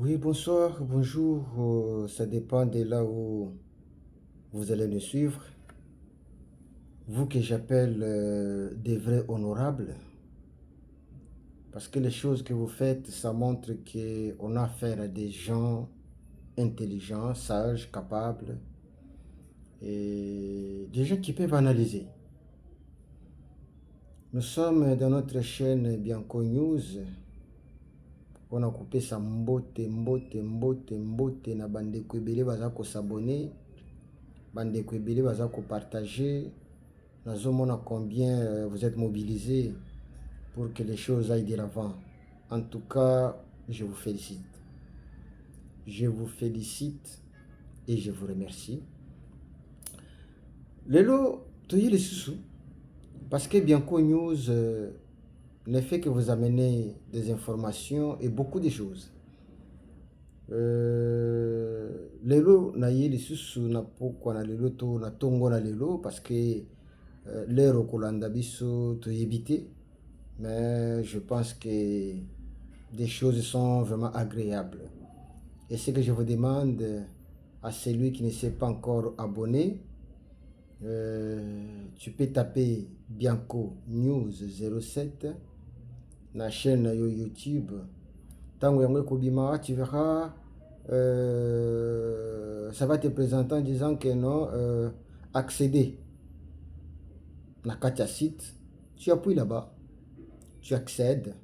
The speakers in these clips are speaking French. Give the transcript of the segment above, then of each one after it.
Oui, bonsoir, bonjour. Ça dépend de là où vous allez nous suivre. Vous que j'appelle des vrais honorables, parce que les choses que vous faites, ça montre qu'on a affaire à des gens intelligents, sages, capables, et des gens qui peuvent analyser. Nous sommes dans notre chaîne Bianco News. On a coupé sa mbote na bandeko ebele baza ko s'abonner, bandeko ebele baza ko partager. Nazomona combien vous êtes mobilisés pour que les choses aillent de l'avant. En tout cas, je vous félicite. Je vous félicite et je vous remercie. Lelo, toyez les sous parce que Bianco News ne fait que vous amener des informations et beaucoup de choses. Lelo na ye lisusu na pokwa na lelo to na tongo na lelo parce que l'heure kolanda biso toyebi te, mais je pense que des choses sont vraiment agréables. Et ce que je vous demande à celui qui ne s'est pas encore abonné, tu peux taper Bianco News 07 la chaîne YouTube. Tango yango ekobima, tu verras, ça va te présenter en disant que non, accéder na katia site, tu appuies là-bas, tu accèdes,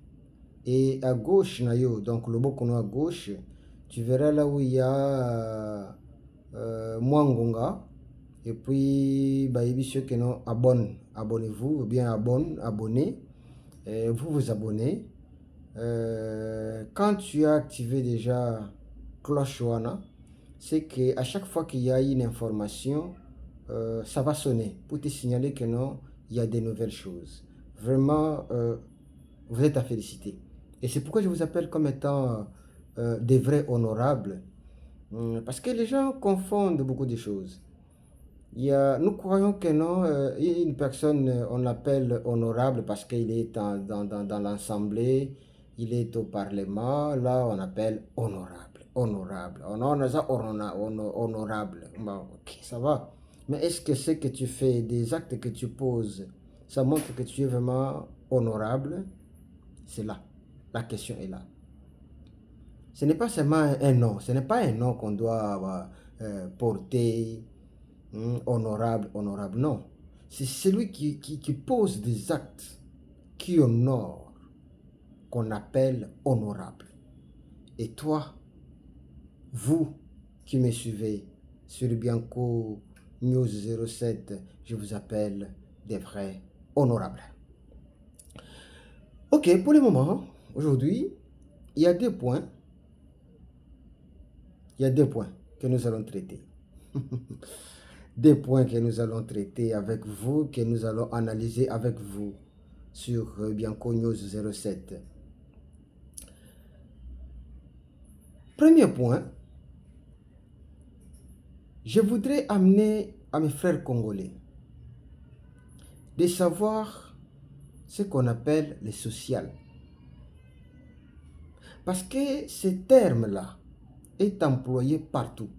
et à gauche nayo, donc le bokono à gauche, tu verras là où il y a Mwangonga, et puis bah, il y a ceux qui non abonnez-vous, ou bien abonnez, vous vous abonnez. Quand tu as activé déjà cloche wana, c'est que à chaque fois qu'il y a une information, ça va sonner pour te signaler que non, il y a des nouvelles choses. Vraiment, vous êtes à féliciter. Et c'est pourquoi je vous appelle comme étant des vrais honorables. Parce que les gens confondent beaucoup de choses. Nous croyons que non, une personne, on l'appelle honorable parce qu'il est dans l'Assemblée, il est au Parlement, là on appelle honorable. Honorable. On a ça honorable. Bon, ok, ça va. Mais est-ce que ce que tu fais, des actes que tu poses, ça montre que tu es vraiment honorable? C'est là. La question est là. Ce n'est pas seulement un nom. Ce n'est pas un nom qu'on doit porter. Honorable, honorable, non. C'est celui qui pose des actes qui honorent qu'on appelle honorable. Et toi, vous qui me suivez sur Bianco News 07, je vous appelle des vrais honorables. Ok, pour le moment, aujourd'hui, il y a deux points. Il y a deux points que nous allons traiter. Des points que nous allons traiter avec vous, que nous allons analyser avec vous sur Bianco News 07. Premier point, je voudrais amener à mes frères congolais de savoir ce qu'on appelle le social. Parce que ce terme-là est employé partout.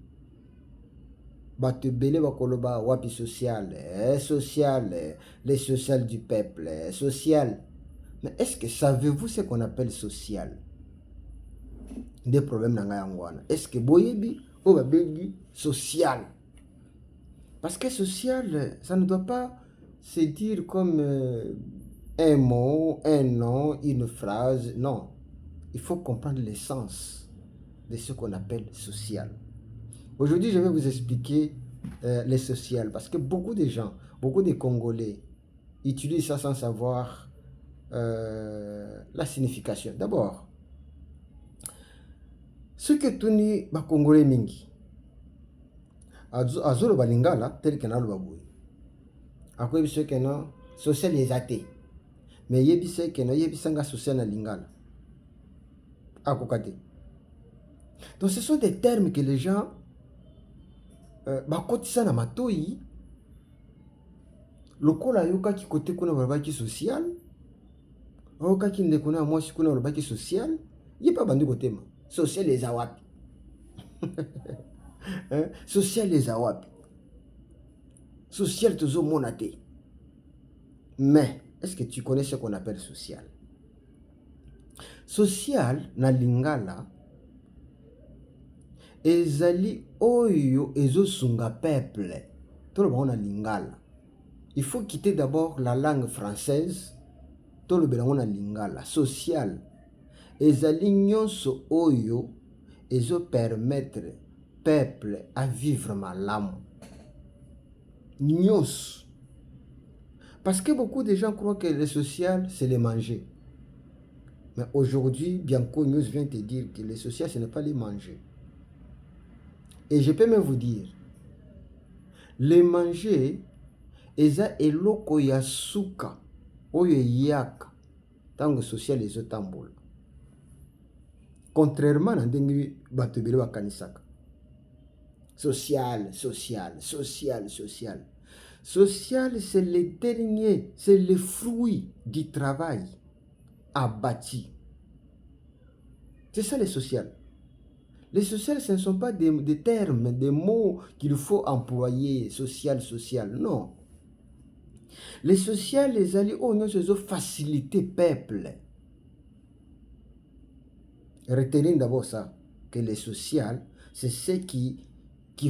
Batebele bakoloba wapi social, social, les social du peuple, social. Mais est-ce que savez-vous ce qu'on appelle social? Des problèmes dans ngayangwana. Est-ce que boyebi ou babengi social? Parce que social, ça ne doit pas se dire comme un mot, un nom, une phrase. Non. Il faut comprendre l'essence de ce qu'on appelle social. Aujourd'hui, je vais vous expliquer les sociales parce que beaucoup de gens, beaucoup de Congolais utilisent ça sans savoir la signification. D'abord, ce que tu ni ba Congolais mingi, azolo balingala tel que na lo baboui. Akoye biso que non social les athées. Mais yebise que non yebisanga social na lingala. Akokate. Donc ce sont des termes que les gens bakotisa na matoi lokola yokaki kote kuna balobaki social oyokaki ndeko na mwasi kuna balobaki social ye pa bandi kotema social eza wapi? Hein? Social eza wapi? Social tozomona te. Mais est-ce que tu connais ce qu'on appelle social? Social na lingala ezali oyo ezosunga peuple. Tout le monde a lingala. Il faut quitter d'abord la langue française. Tout le monde a lingala. Social ezali nyonso oyo ezo permettre peuple à vivre malamu. Nyonso. Parce que beaucoup de gens croient que le social, c'est le manger. Mais aujourd'hui, Bianco News vient te dire que le social, ce n'est pas le manger. Et je peux même vous dire, le manger, eza eloko ya suka, oyo yaka, tango social ezo tambola. Contrairement à ndenge bato bele bakanisaka. Social, social, social, social. Social, c'est le dernier, c'est le fruit du travail abattu. C'est ça le social. Les social, ce ne sont pas des termes, des mots qu'il faut employer, social, social, non. Les social, les alliés, oh non, c'est faciliter peuple. Retenez d'abord ça, que les social, c'est ce qui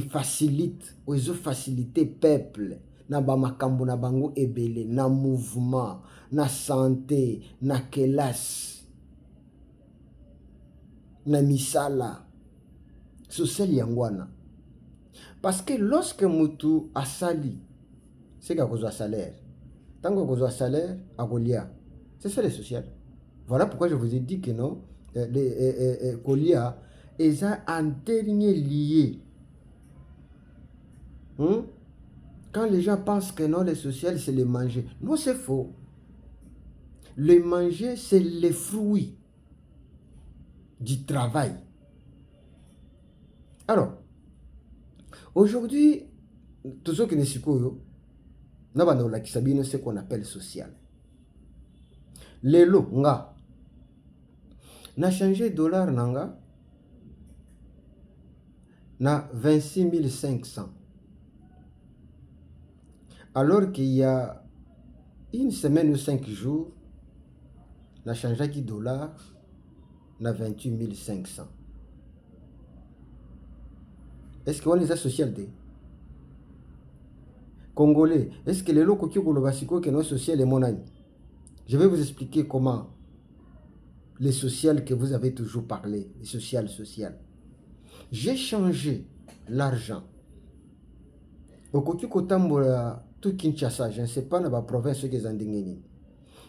facilite, ou ils ont facilité peuple. Na ba makambo na bango ebele, na mouvement, na santé, na kelas, na misala. Social yangwana. Parce que lorsque mutu asali, c'est qu'il y a salaire. Tant qu'il y a salaire, akolia. C'est ça le social. Voilà pourquoi je vous ai dit que non, kolia, ils ont un dernier lié. Quand les gens pensent que non, le social, c'est le manger. Non, c'est faux. Le manger, c'est le fruit du travail. Alors, aujourd'hui, tous ceux qui ne sont pas ce qu'on appelle social. Lelo, nga, n'a changé dollar nanga, na 26 500. Alors qu'il y a une semaine ou 5 jours, n'a changé qui dollar, na 28 500. Est-ce qu'on les a social des Congolais? Est-ce que les locaux qui ont le basico que nos social est mon ami? Je vais vous expliquer comment les social que vous avez toujours parlé, les social. J'ai changé l'argent. Au côté Kotambola, tout Kinshasa, je ne sais pas dans la province que Zandingeni.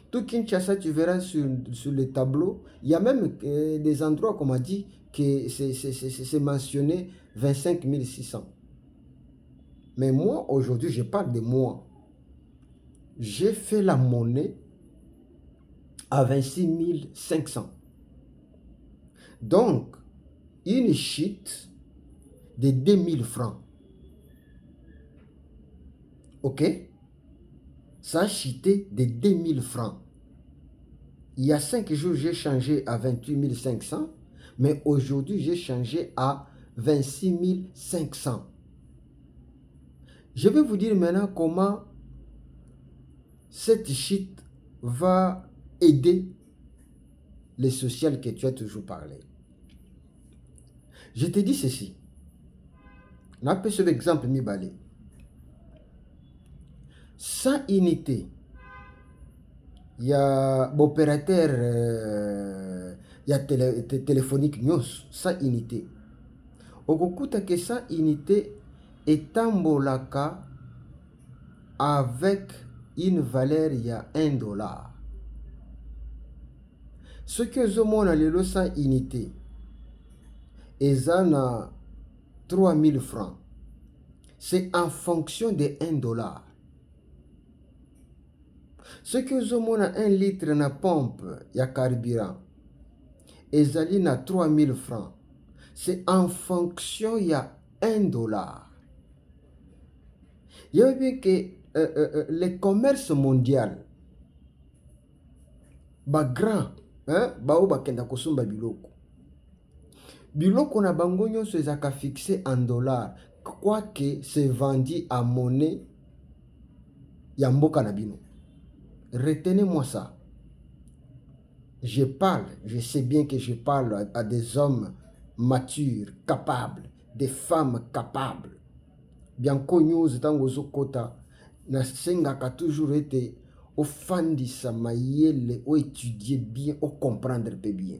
Tout Kinshasa, tu verras sur les tableaux, il y a même des endroits, comme on a dit, que c'est mentionné 25 600. Mais moi, aujourd'hui, je parle de moi. J'ai fait la monnaie à 26 500. Donc, une chute de 2000 francs. Ok? Ça a chuté de 2000 francs. Il y a 5 jours, j'ai changé à 28 500. Mais aujourd'hui, j'ai changé à 26 500. Je vais vous dire maintenant comment cette chute va aider les social que tu as toujours parlé. Je te dis ceci. On a pris cet exemple, Mibale. 100 unités. Il y a opérateur, il y a téléphonique news, 100 unités. Okukuta que 100 unités est tambolaka avec une valeur, il y a $1. Ce que je montre les 100 unités, ils ont 3000 francs. C'est en fonction de $1. Ce que je montre 1 litre na pompe, il y a carburant. Ils ont 3000 francs. C'est en fonction, il y a $1. Il y a bien que le commerce mondial, ba grand, hein, ba kenda kosomba biloko. biloko na bango nyonso ezaka fixé en dollars, quoique c'est vendu à monnaie ya mboka na bino. Retenez-moi ça. Je parle, je sais bien que je parle à des hommes matures, capables, des femmes capables. Bianco news tango zokota na sengaka toujours été au fandisa mayele, au étudier bien, au comprendre bien.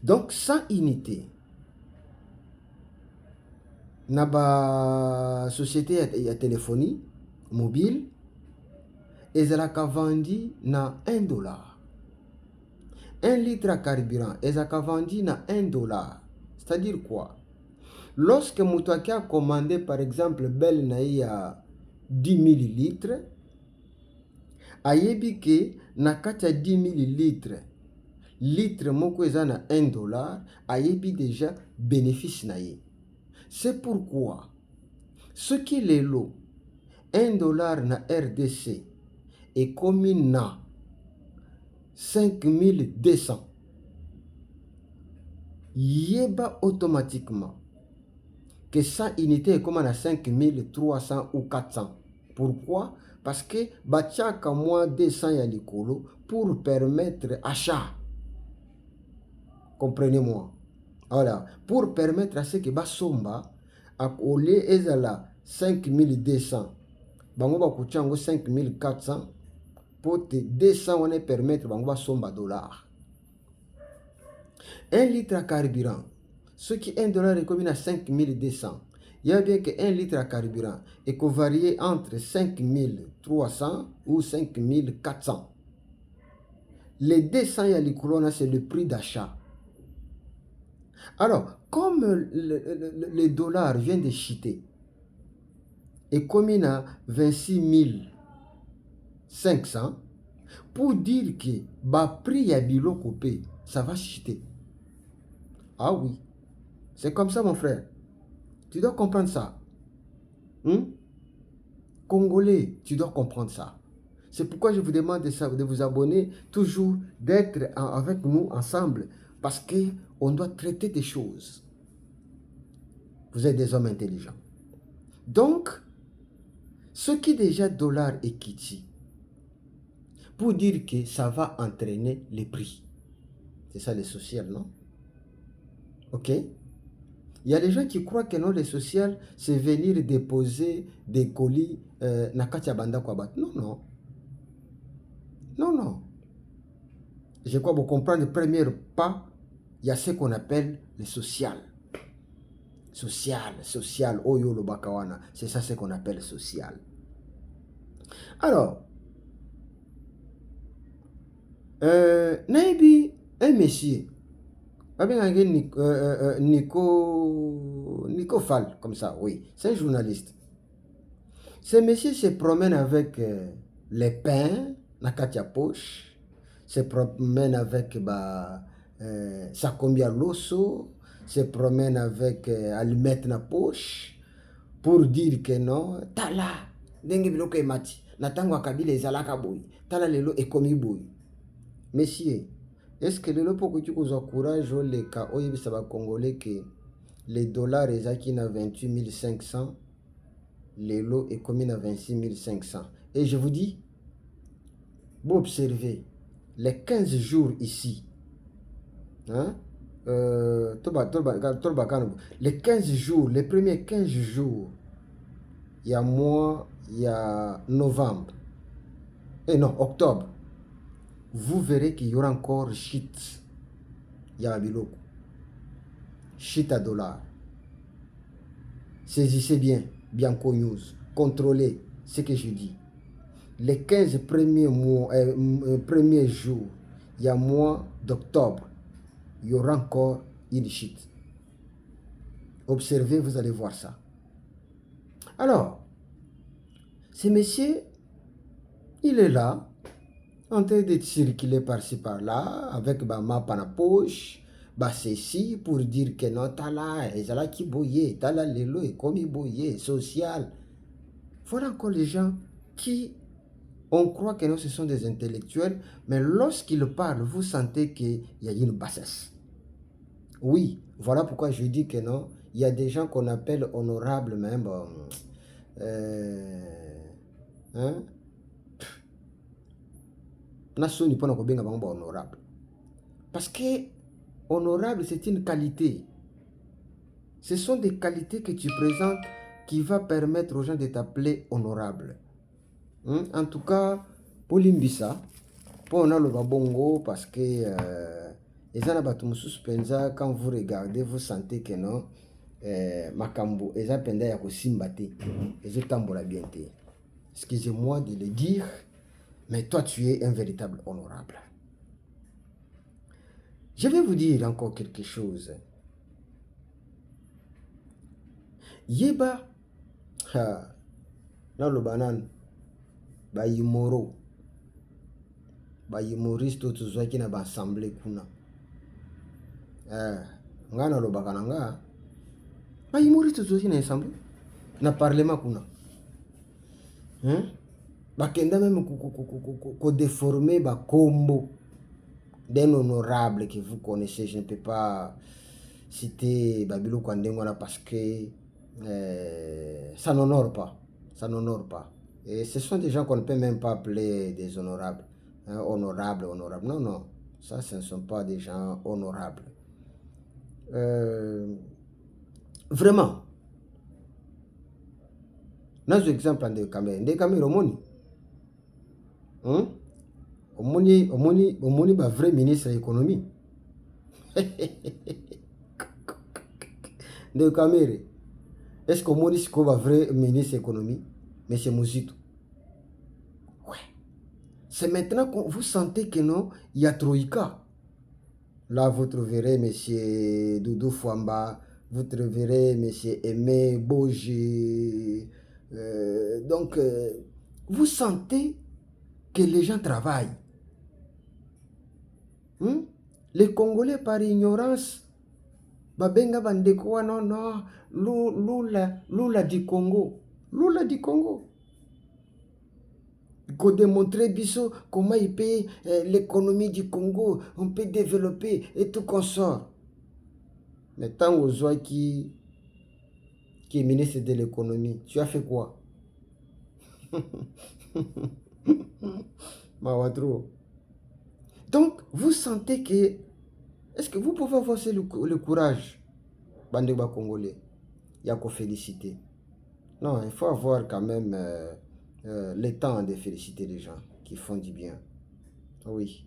Donc sans unité, na ba société ya téléphonie mobile, ezalaka vendi na $1. 1 litre à carburant, ezalaka vendi na $1. C'est-à-dire quoi? Lorsque Moutouaki a commandé par exemple belle naïa 10 000 litres, ayebi ke na kati ya 10 000 litres, litre moko eza na $1, ayebi déjà bénéfice naïe. C'est pourquoi ce qui est lot $1 na RDC est commis na 5200. Yeba automatiquement que 100 unités est comme à 5300 ou 400. Pourquoi? Parce que batiaka moins 200 ya likolo pour permettre achat. Comprenez-moi. Voilà. Pour permettre à ce que basomba à coller ezala 5200. Bango bakuchango 5400 pour te 200 on est permettre bango basomba dollars. 1 litre à carburant. Ce qui est $1 est commis à 5200. Il y a bien que 1 litre à carburant est varié entre 5300 ou 5400. Les 200 y a les couronnes, c'est le prix d'achat. Alors, comme le dollar vient de chuter, est commis à 26 500, pour dire que le prix à bilo coupé, ça va chuter. Ah oui, c'est comme ça mon frère. Tu dois comprendre ça. Congolais, tu dois comprendre ça. C'est pourquoi je vous demande de vous abonner, toujours d'être avec nous ensemble, parce qu'on doit traiter des choses. Vous êtes des hommes intelligents. Donc, ce qui est déjà dollar et kiti, pour dire que ça va entraîner les prix. C'est ça le social, non? Ok? Il y a des gens qui croient que non, le social, c'est venir déposer des colis na kati ya banda kwa bat. Non, non. Non, non. Je crois que vous comprenez le premier pas, il y a ce qu'on appelle le social. Social, oyo lo bakawana. C'est ça ce qu'on appelle social. Alors, naibi, un monsieur, Nico Fall, comme ça, oui, c'est un journaliste. Ce monsieur se promène avec les pains, na katia poche, se promène avec sa combia loso, se promène avec allumette na poche, pour dire que non, tala, dengue biloko emati, na tango akabila ezalaka boy, tala lelo ekomi boy. Messieurs, est-ce que lelo poko tu kozwa courage le ka oyebisa ba congolais que les dollars ezaki na 28 500, lelo est commis à 26 500. Et je vous dis, vous observez, les 15 jours ici, hein, les 15 jours, les premiers 15 jours, il y a mois, il y a novembre, et non, octobre, vous verrez qu'il y aura encore shit. Il y a biloko. Shit à dollars. Saisissez bien, Bianco News. Contrôlez ce que je dis. Les 15 premiers mois, premiers jours, il y a mois d'octobre, il y aura encore une shit. Observez, vous allez voir ça. Alors, ce monsieur, il est là, en train de circuler par-ci par-là, avec ma map à la poche, ceci pour dire que non, tala, ezala qui boye, tala lelo et comme boye, social. Voilà encore les gens qui, on croit que non, ce sont des intellectuels, mais lorsqu'ils parlent, vous sentez qu'il y a une bassesse. Oui, voilà pourquoi je dis que non, il y a des gens qu'on appelle honorables, mais bon, hein, nation n'est pas honorable. Parce que honorable, c'est une qualité. Ce sont des qualités que tu présentes qui va permettre aux gens de t'appeler honorable. En tout cas, pour Limbisa, pour on a le babongo, parce que quand vous regardez, vous sentez que non, makambo, eza penda ya kosimbate, eza tambola bien te. Excusez-moi de le dire, mais toi tu es un véritable honorable. Je vais vous dire encore quelque chose. Yeba, ha, na le banan, ba yimoro, ba yimoriste tuzwaki na ba assemblée kuna. Nga na lo bakana nga, ba yimoriste tuzwaki na assemblée, na parlement kuna. Bakenda même ko déformer ba kombo d'un honorable que vous connaissez. Je ne peux pas citer Babylou Kwandengwana parce que ça n'honore pas. Ça n'honore pas. Et ce sont des gens qu'on ne peut même pas appeler des honorables. Honorables, honorables. Non, non. Ça, ce ne sont pas des gens honorables. Vraiment. Dans l'exemple de Kamé Romoni. Omoni ba vrai ministre de l'économie. De Kamere. Est-ce que Omoni c'est un vrai ministre de l'économie? Mais c'est Mozito. Ouais. C'est maintenant que vous sentez que non, il y a Troïka. Là, vous trouverez M. Doudou Fouamba, vous trouverez M. Aimé Boji. Donc, vous sentez que les gens travaillent. Les Congolais, par ignorance, babenga bandeko non, non, Lula du Congo. Lula du Congo. Il faut démontrer biso comment il peut l'économie du Congo, on peut développer et tout consort. Mais tant aux gens qui est ministre de l'économie, tu as fait quoi? Donc, vous sentez que, est-ce que vous pouvez avoir le courage, bandeba congolais, il y a qu'à féliciter. Non, il faut avoir quand même le temps de féliciter les gens qui font du bien. Oui,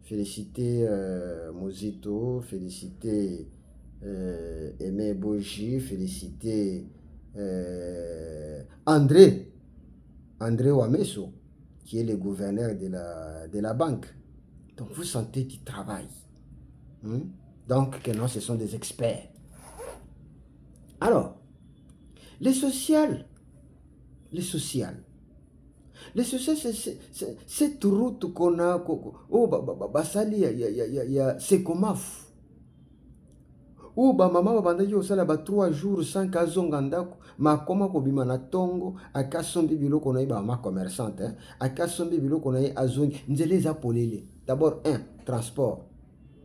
féliciter Mozito, féliciter Aimé Boji, féliciter André Wameso, qui est le gouverneur de la banque. Donc vous sentez qu'ils travaillent. Donc que non, ce sont des experts. Alors, les sociales, c'est cette route qu'on a, basali ya Sekomaf. Ou maman bandaki osala 3 jours sans kazonga ndako, makoma kobima na tongo, akasombi biloko na ba ma commerçante, akasombi biloko na azongi, nzele za polele. D'abord transport.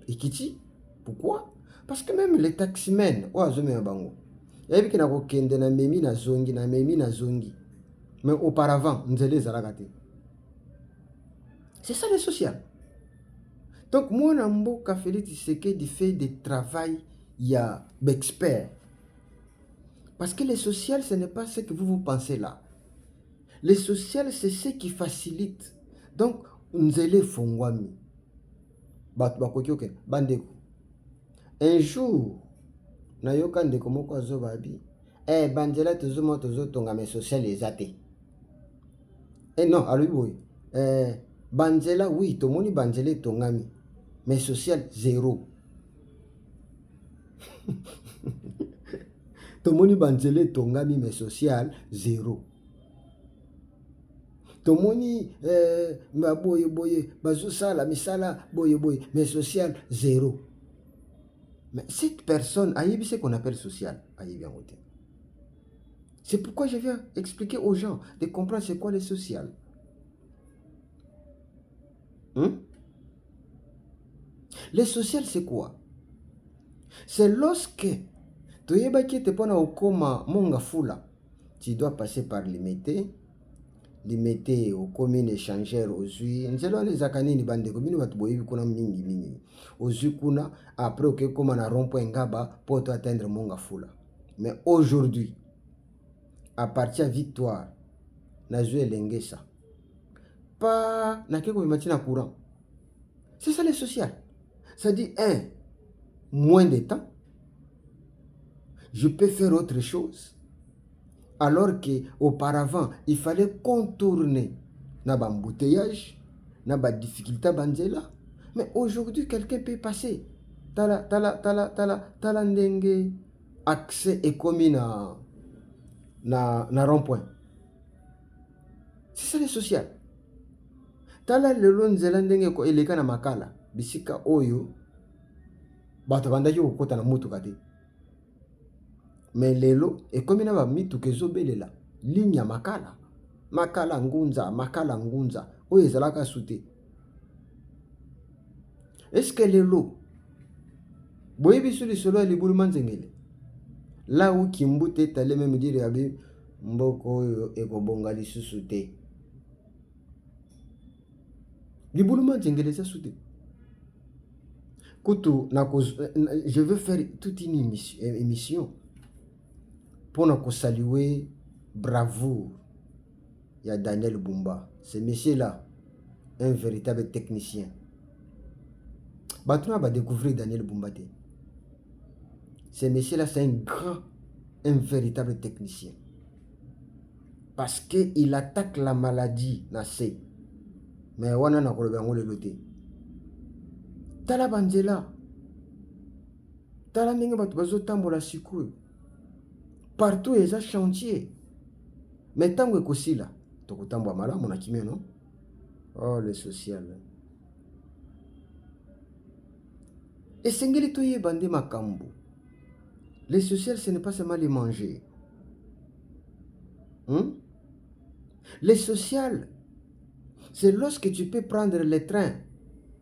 Ikiti. Pourquoi? Parce que même les taximens, azome bango. Yebi ki na kokende na memi na zongi. Mais auparavant, nzele zalaka te. C'est ça le social. Donc moi na mboka Félix Tshisekedi fait des travail il y a d'experts. Parce que les social, ce n'est pas ce que vous pensez là. Les social, c'est ce qui facilite. Donc, nzele fongwami. Bandeko. Un jour, nayoka ndeko moko azobabi, banzela tozo tonga mais social ezate. Non, aluboy. Banzela, oui, tomoni banzela tongami. Mais social, zéro. Tomoni banzele tongami mais social zéro. Tomoni boye bazo sala misala boye mais social zéro. Mais cette personne ayebi ce qu'on appelle social ayebi en côté. C'est pourquoi je viens expliquer aux gens de comprendre c'est quoi le social. Le social c'est quoi? C'est lorsque tu es pona okoma monga fula, tu dois passer par limité au commune échangeur aux huiles. Nzelo les akanini bande commune batu boyebi kuna mingi. Aux huiles kuna après ok comme na rond-point ngaba pour atteindre monga fula. Mais aujourd'hui, à partir de Victoire, na joué l'engesa. Pas na keko matina courant. C'est ça le social. Ça dit moins de temps. Je peux faire autre chose. Alors qu'auparavant, il fallait contourner naba embouteillage, naba difficulté banzela. Mais aujourd'hui, quelqu'un peut passer. Tala ndenge accès est commis na rond-point. C'est ça le social. Tala lelo nzela ndenge ko eleka na makala. Bisika oyo bato bandaki kokota na mutuka te. Mais lelo ekomi na ba mituka ezobelela ligne ya makala ngunza oyo ezalaka sute. Est-ce que lelo boyebi biso lisolo ya libulu manzengele là où kimbute tale même dire yabi mboko oyo ekobonga lisusu te. Libulu manzengele eza sute. Kutu je veux faire toute une émission pour nous saluer bravoure. Il y a Daniel Bumba. Ce monsieur-là, un véritable technicien. Maintenant, on va découvrir Daniel Bumba. Ce monsieur-là, c'est un véritable technicien. Parce qu'il attaque la maladie. Mais on a le loté. Tala banzela. Tala ndenge bato bazotambola sikoyo. Partout, il y a chantier. Mais tant que c'est là, tu as un malade, mon akimé, non? Oh, le social. Et c'est ce que tu as bandé makambo. Le social, ce n'est pas seulement les manger. Le social, c'est lorsque tu peux prendre le train,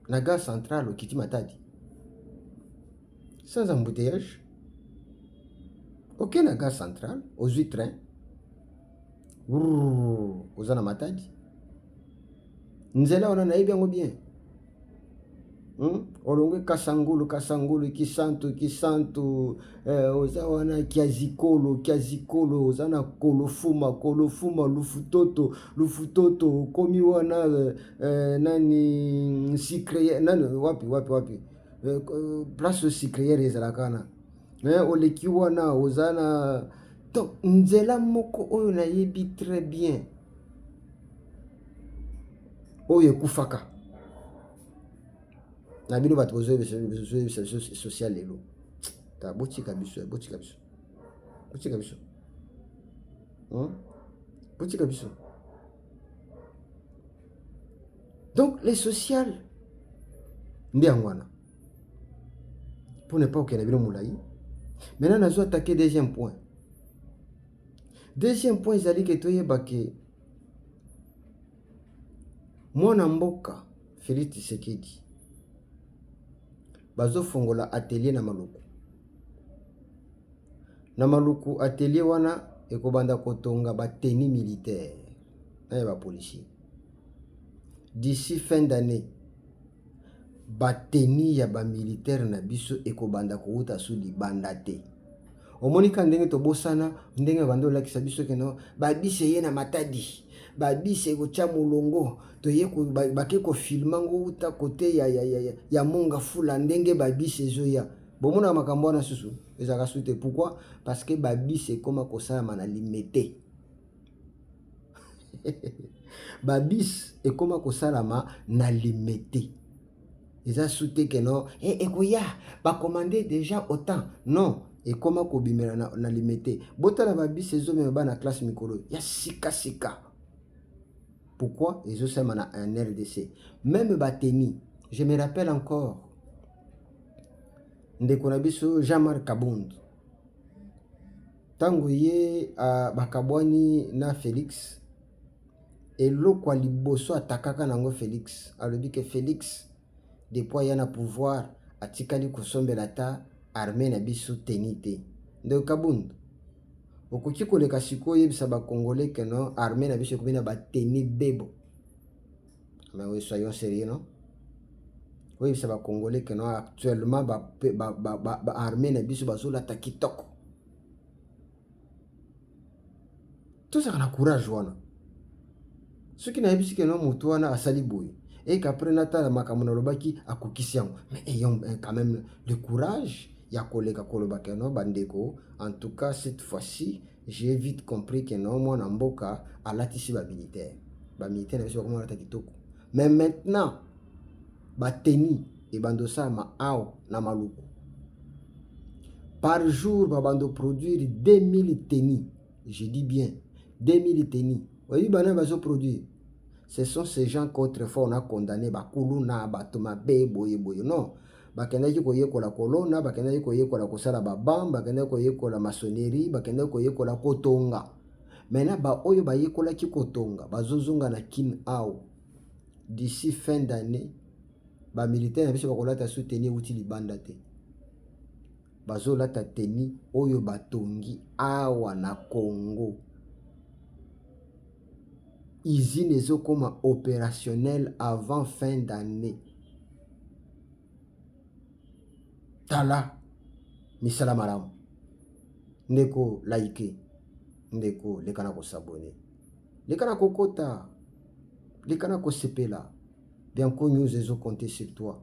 la gare centrale au Kiti Matadi, sans embouteillage. Aucune gare centrale, aux 8 trains, aux Zana Matadi. Nzela on a bien. Olongue Kasangulu, Kisantu, Ozawana, Kiazikolo, Ozana Kolofuma, Lufutoto, Komiwana, Nani, Sikrière, Nani, wapi, place Sikrière, Ezalakana. Olekiwana, Ozana. Donc, Nzela Moko, on a yebi très bien. Oye Kufaka. Na bino bato social lelo ta botika biso donc les social ndi angwana pour ne pas que na bino mulai. Maintenant nazo attaquer deuxième point ezali ke toyeba ke mwana mboka Félix Tshisekedi bazo fongola atelier na Maluku atelier wana ekobanda kotonga ba tenue militaire na ba policier d'ici fin d'année ba tenue ya ba militaire na biso ekobanda kouta su libanda te. Omonika ndenge tobosana ndenge bando lakisa biso keno ba bise ye na Matadi ba bise ko cha mulongo toye ko bake ko filmango uta kote ya monga fula ndenge ba bise zoya bomona makambo na susu ezaka sute. Pourquoi? Parce que ba bise koma ko sala mana limité. Ba bise e koma ko sala na limité. Eza sute que non ekoya ba commander déjà autant non. Et comment kobimela na limité botala ba bise zo me ba na classe mikolo ya sika. Pourquoi? Ils ont un RDC. Même Bateni, je me rappelle encore, Ndekonabiso Jean-Marc Kabound. Tango ye a Bakabwani na Félix. Et l'eau liboso atakaka nango Félix. Alors dit que Félix, depuis il y a un pouvoir, atikali kosombe la ta, armée na biso teni te. Ndeko Kabund, okoki koleka sikoyo oyebisa bakongolais que non armée na biso ekomi na bateni bebo. Mais oui, soyons sérieux, non? Oui, ça va congolais que non actuellement armée na biso bazolata kitoko. Tout ça na courage wana. Ce qui na yebisi que non moto wana asali boye. Et qu'après nata makambo na lobaki akokisi yango. Mais ayons quand même le courage ya koleka koloba que non bandeko. En tout cas cette fois-ci, j'ai vite compris que non moi na mboka alatisi ba militaire. Ba militaire na biso komona ta kitoko. Mais maintenant bateni et bandosa ma ao na maluku. Par jour babando produire 2000 tenis. Je dis bien 2000 tenis. Oui, bana bazo produire. Ce sont ces gens qu'autrefois on a condamné bakuluna batoma be boye boye non. Bakendaki koyekola kolona, bakendaki koyekola kosala babam, bakendaki koyekola maçonnerie, bakendaki koyekola kotonga. Maintenant ba oyo bayekola ki kotonga, bazozonga na kin ao. D'ici fin d'année, ba militaire na biso bakolata soutenir uti libanda te. Bazolata teni oyo batongi awa na Congo. Usine ezokoma opérationnel avant fin d'année. Tala misala malamu. Ndeko like, ndeko lekana ko s'abonner. Lekana ko kota, lekana ko sepela. Bianco News ezo compter sur toi.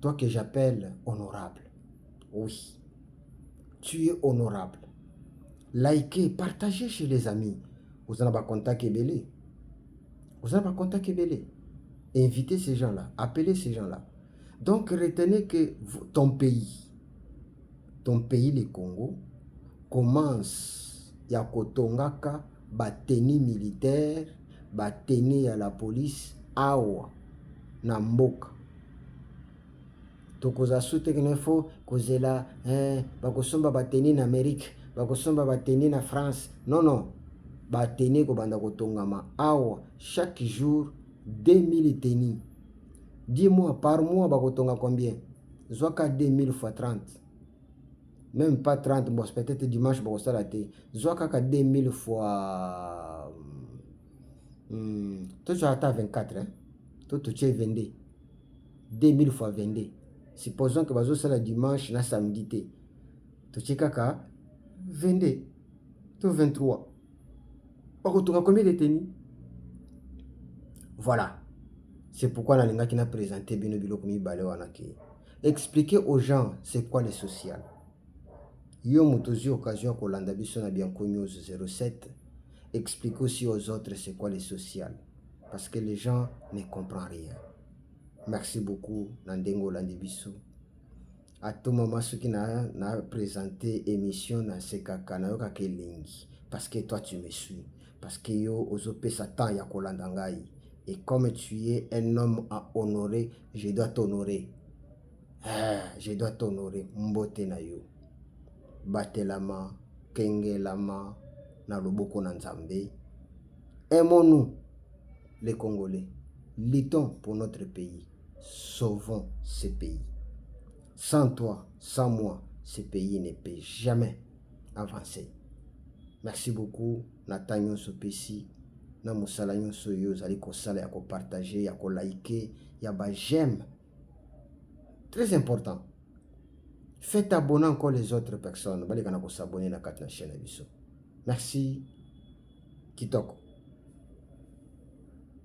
Toi que j'appelle honorable. Oui. Tu es honorable. Likez, partagez chez les amis. Vous n'avez pas contact belé. Vous n'avez pas contact belé. Invitez ces gens-là. Appelez ces gens-là. Donc, retenez que ton pays, le Congo, commence ya kotongaka bateni militaire, bateni à la police, awa, na mboka. Tokoza soute kenefo, kozela, bakosomba bateni na Amérique, bakosomba bateni na France. Non, non. Bateni ko banda kotongama awa, chaque jour, 2000 tenis. Dis-moi, par mois, bakotonga combien? Zoaka 2000 fois 30. Même pas 30, bon, peut-être dimanche, bakosala te. Zoaka 2000 fois... Toi, tu as 24, hein? Toi, tu es 22. 2000 fois 22. Supposons que bazosala dimanche na samedi te. Tu es kaka 22. Toi, 23. Bakotonga combien de tenis? Voilà. C'est pourquoi la linga qui n'a présenté Bino Biloko Mibale Wanaki. Expliquez aux gens c'est quoi le social. Yo Mutozi occasion Kolanda Biso na Bianco News 07. Expliquez aussi aux autres c'est quoi le social. Parce que les gens ne comprennent rien. Merci beaucoup Nandengo Landibiso. À tout moment, ceux qui n'a présenté émission na Sekaka na yoka kelingi. Parce que toi tu me suis. Parce que yo ozope satan ya Kolanda ngai. Et comme tu es un homme à honorer, je dois t'honorer. Je dois t'honorer. Mbote na yo. Batelama, kengelama, na loboko na nzambe. Aimons-nous, les Congolais. Luttons pour notre pays. Sauvons ce pays. Sans toi, sans moi, ce pays ne peut jamais avancer. Merci beaucoup, Nathaniel Sopesi. Na musala nyonso yo zali kosala ya ko partager ya ko liker ya ba j'aime. Très important. Faites abonner encore les autres personnes. Bali kana ko s'abonner na kati na chaîne biso. Merci Kitoko.